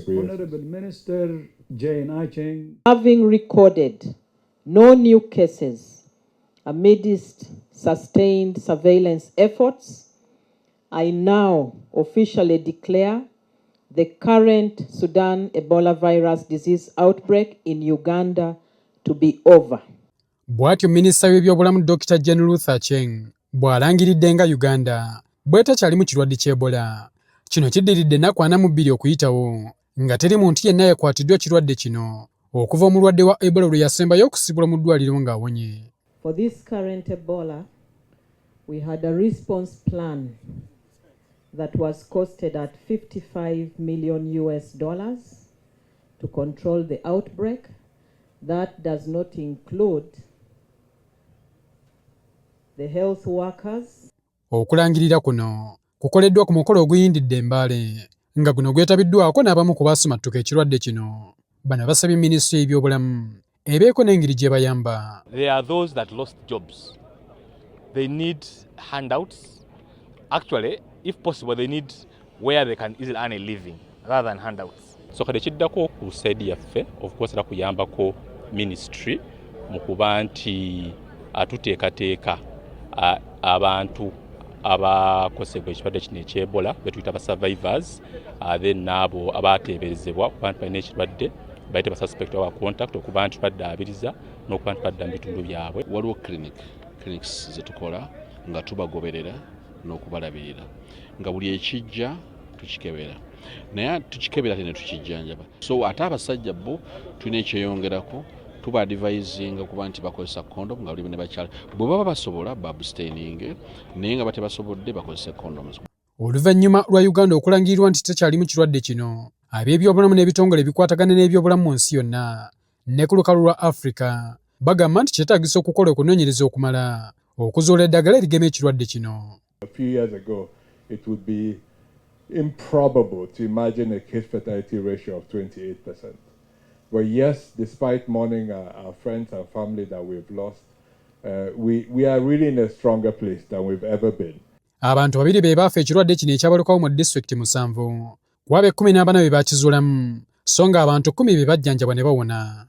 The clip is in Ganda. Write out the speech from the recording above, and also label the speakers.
Speaker 1: Honourable Minister Jane Acheng.
Speaker 2: Having recorded no new cases amidst sustained surveillance efforts, I now officially declare the current Sudan Ebola virus disease outbreak in Uganda to be over.
Speaker 3: Bw'atyo Minisita w'ebyobulamu Dr. Jane Ruth Acheng bw'alangiridde nga Uganda bw'etakyalimu kirwadde ky'Ebola. Kino kiddiridde ennaku 42 okuyitawo nga teri muntu yenna yakwatiddwa kirwadde kino okuva omulwadde wa Ebola lwe yasembayo okusibulwa mu ddwaliro ng'awonye.
Speaker 2: For this current Ebola, we had a response plan that was costed at $55 million to control the outbreak. That does not include the health workers.
Speaker 3: Okulangirira kuno kukoleddwa ku mukolo oguyindidde Mbale nga guno gwetabiddwako n'abamu ku baasimattuka ekirwadde kino. Bano basabye Minisita y'ebyobulamu ebeeko n'engeri gye bayamba.
Speaker 4: There are those that lost jobs. They need handouts. Actually, if possible, they need where they can easily earn a living rather than handouts.
Speaker 5: So kade kiddako ku side yaffe of course era kuyambako ministry mu kuba nti atuteekateeka abantu abakosebwa ekirwadde kino eky'Ebola betuyita ba survivors then n'abo abaateeberezebwa kuba nti balina ekirwadde bayite ba suspect wa contact okuba nti baddaabiriza n'okuba nti badda mu bitundu byabwe.
Speaker 6: Waliwo clinics zetukola nga tubagoberera n'okubalabirira nga buli ekijja tukikebera naye tukikebera tene tukijjanjaba. So ate abasajja bo tulina ekyeyongerako tuba advising okuba nti bakozesa condom nga buli ne bakyala bwe baba basobola babstaining naye nga batebasobodde bakozesa condoms.
Speaker 3: Oluvannyuma lwa Uganda okulangirirwa nti tekyalimu kirwadde kino, ab'ebyobulamu n'ebitongole ebikwatagana n'ebyobulamu mu nsi yonna ne ku lukalu lwa Africa bagamba nti kyetaagisa okukola okunoonyereza okumala okuzuula eddagala erigema ekirwadde kino.
Speaker 1: A few years ago, it would be improbable to imagine a case fatality ratio of 28%. But yes, despite mourning our friends and family that we've lost, we are really in a stronger place than we've ever been.
Speaker 3: Abantu babiri be baafa ekirwadde kino ekyabalukawo mu disitulikiti 7 ku abo 14 be baakizuulamu so nga abantu 10 be bajjanjabwa ne bawona.